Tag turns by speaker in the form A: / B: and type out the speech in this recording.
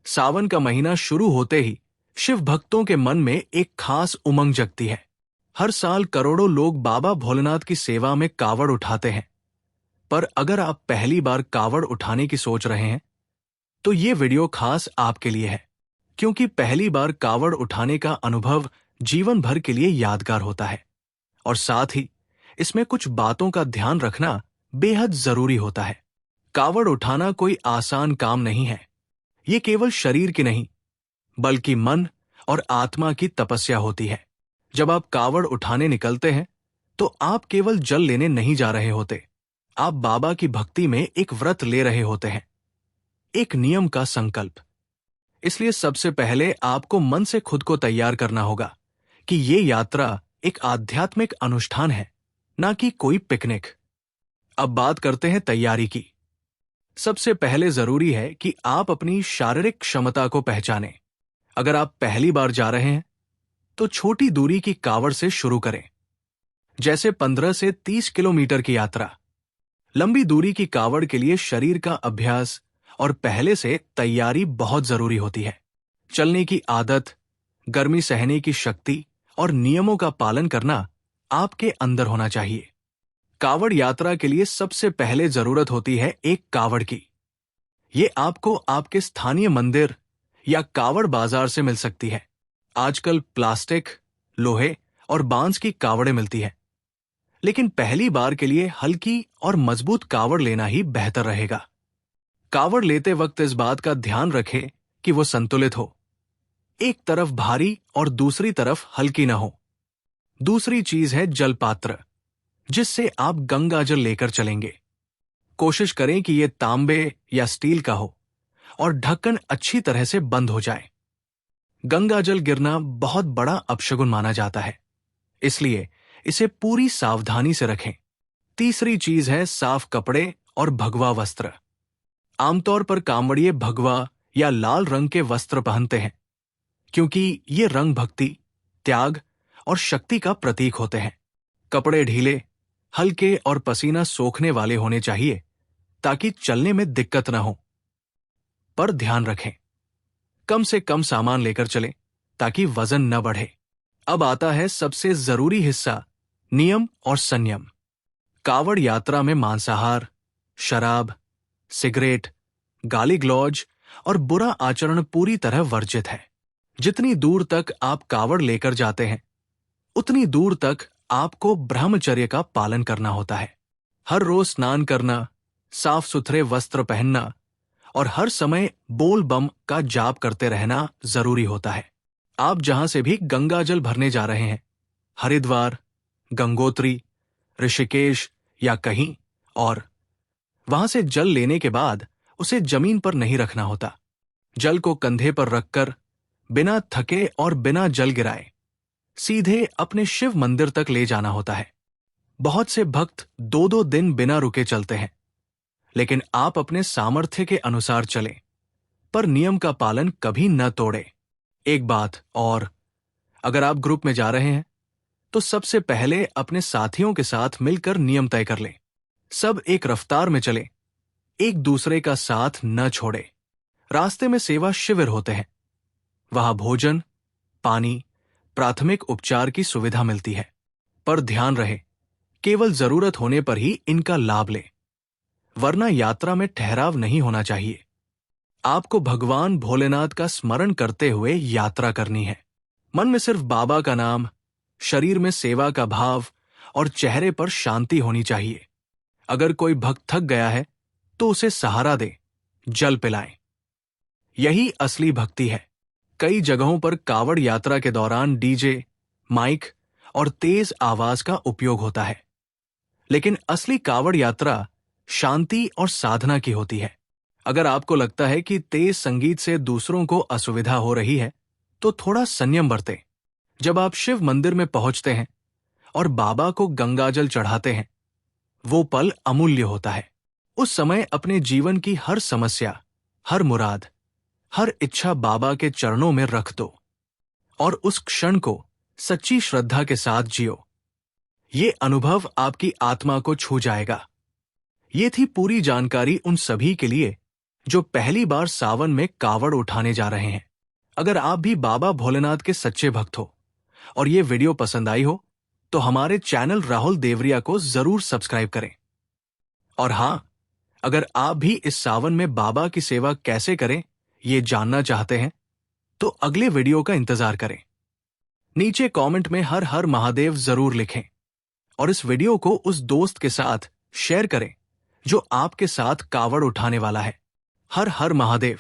A: सावन का महीना शुरू होते ही शिव भक्तों के मन में एक खास उमंग जगती है। हर साल करोड़ों लोग बाबा भोलेनाथ की सेवा में कावड़ उठाते हैं। पर अगर आप पहली बार कावड़ उठाने की सोच रहे हैं, तो ये वीडियो खास आपके लिए है, क्योंकि पहली बार कावड़ उठाने का अनुभव जीवन भर के लिए यादगार होता है और साथ ही इसमें कुछ बातों का ध्यान रखना बेहद जरूरी होता है। कावड़ उठाना कोई आसान काम नहीं है। ये केवल शरीर की नहीं, बल्कि मन और आत्मा की तपस्या होती है। जब आप कावड़ उठाने निकलते हैं, तो आप केवल जल लेने नहीं जा रहे होते। आप बाबा की भक्ति में एक व्रत ले रहे होते हैं, एक नियम का संकल्प। इसलिए सबसे पहले आपको मन से खुद को तैयार करना होगा कि ये यात्रा एक आध्यात्मिक अनुष्ठान है, ना कि कोई पिकनिक। अब बात करते हैं तैयारी की। सबसे पहले जरूरी है कि आप अपनी शारीरिक क्षमता को पहचानें। अगर आप पहली बार जा रहे हैं, तो छोटी दूरी की कावड़ से शुरू करें, जैसे 15 से 30 किलोमीटर की यात्रा। लंबी दूरी की कावड़ के लिए शरीर का अभ्यास और पहले से तैयारी बहुत जरूरी होती है। चलने की आदत, गर्मी सहने की शक्ति और नियमों का पालन करना आपके अंदर होना चाहिए। कावड़ यात्रा के लिए सबसे पहले जरूरत होती है एक कावड़ की। ये आपको आपके स्थानीय मंदिर या कावड़ बाजार से मिल सकती है। आजकल प्लास्टिक, लोहे और बांस की कावड़ें मिलती है, लेकिन पहली बार के लिए हल्की और मजबूत कावड़ लेना ही बेहतर रहेगा। कावड़ लेते वक्त इस बात का ध्यान रखें कि वो संतुलित हो, एक तरफ भारी और दूसरी तरफ हल्की ना हो। दूसरी चीज है जल पात्र, जिससे आप गंगा जल लेकर चलेंगे। कोशिश करें कि ये तांबे या स्टील का हो और ढक्कन अच्छी तरह से बंद हो जाए। गंगा जल गिरना बहुत बड़ा अपशगुन माना जाता है, इसलिए इसे पूरी सावधानी से रखें। तीसरी चीज है साफ कपड़े और भगवा वस्त्र। आमतौर पर कांवड़िए भगवा या लाल रंग के वस्त्र पहनते हैं, क्योंकि ये रंग भक्ति, त्याग और शक्ति का प्रतीक होते हैं। कपड़े ढीले, हल्के और पसीना सोखने वाले होने चाहिए, ताकि चलने में दिक्कत न हो। पर ध्यान रखें, कम से कम सामान लेकर चलें, ताकि वजन न बढ़े। अब आता है सबसे जरूरी हिस्सा, नियम और संयम। कावड़ यात्रा में मांसाहार, शराब, सिगरेट, गाली गलौज और बुरा आचरण पूरी तरह वर्जित है। जितनी दूर तक आप कावड़ लेकर जाते हैं, उतनी दूर तक आपको ब्रह्मचर्य का पालन करना होता है। हर रोज स्नान करना, साफ सुथरे वस्त्र पहनना और हर समय बोल बम का जाप करते रहना जरूरी होता है। आप जहां से भी गंगा जल भरने जा रहे हैं, हरिद्वार, गंगोत्री, ऋषिकेश या कहीं और, वहां से जल लेने के बाद उसे जमीन पर नहीं रखना होता। जल को कंधे पर रखकर बिना थके और बिना जल गिराए सीधे अपने शिव मंदिर तक ले जाना होता है। बहुत से भक्त 2-2 दिन बिना रुके चलते हैं, लेकिन आप अपने सामर्थ्य के अनुसार चलें, पर नियम का पालन कभी न तोड़ें। एक बात और, अगर आप ग्रुप में जा रहे हैं, तो सबसे पहले अपने साथियों के साथ मिलकर नियम तय कर लें। सब एक रफ्तार में चलें, एक दूसरे का साथ न छोड़ें। रास्ते में सेवा शिविर होते हैं, वहां भोजन, पानी, प्राथमिक उपचार की सुविधा मिलती है। पर ध्यान रहे, केवल जरूरत होने पर ही इनका लाभ लें, वरना यात्रा में ठहराव नहीं होना चाहिए। आपको भगवान भोलेनाथ का स्मरण करते हुए यात्रा करनी है। मन में सिर्फ बाबा का नाम, शरीर में सेवा का भाव और चेहरे पर शांति होनी चाहिए। अगर कोई भक्त थक गया है, तो उसे सहारा दें, जल पिलाएं। यही असली भक्ति है। कई जगहों पर कावड़ यात्रा के दौरान डीजे, माइक और तेज आवाज का उपयोग होता है, लेकिन असली कावड़ यात्रा शांति और साधना की होती है। अगर आपको लगता है कि तेज संगीत से दूसरों को असुविधा हो रही है, तो थोड़ा संयम बरतें। जब आप शिव मंदिर में पहुंचते हैं और बाबा को गंगाजल चढ़ाते हैं, वो पल अमूल्य होता है। उस समय अपने जीवन की हर समस्या, हर मुराद, हर इच्छा बाबा के चरणों में रख दो और उस क्षण को सच्ची श्रद्धा के साथ जियो। ये अनुभव आपकी आत्मा को छू जाएगा। ये थी पूरी जानकारी उन सभी के लिए जो पहली बार सावन में कावड़ उठाने जा रहे हैं। अगर आप भी बाबा भोलेनाथ के सच्चे भक्त हो और ये वीडियो पसंद आई हो तो हमारे चैनल राहुल देवरिया को जरूर सब्सक्राइब करें। और हां, अगर आप भी इस सावन में बाबा की सेवा कैसे करें ये जानना चाहते हैं तो अगले वीडियो का इंतजार करें। नीचे कमेंट में हर हर महादेव जरूर लिखें और इस वीडियो को उस दोस्त के साथ शेयर करें जो आपके साथ कावड़ उठाने वाला है। हर हर महादेव।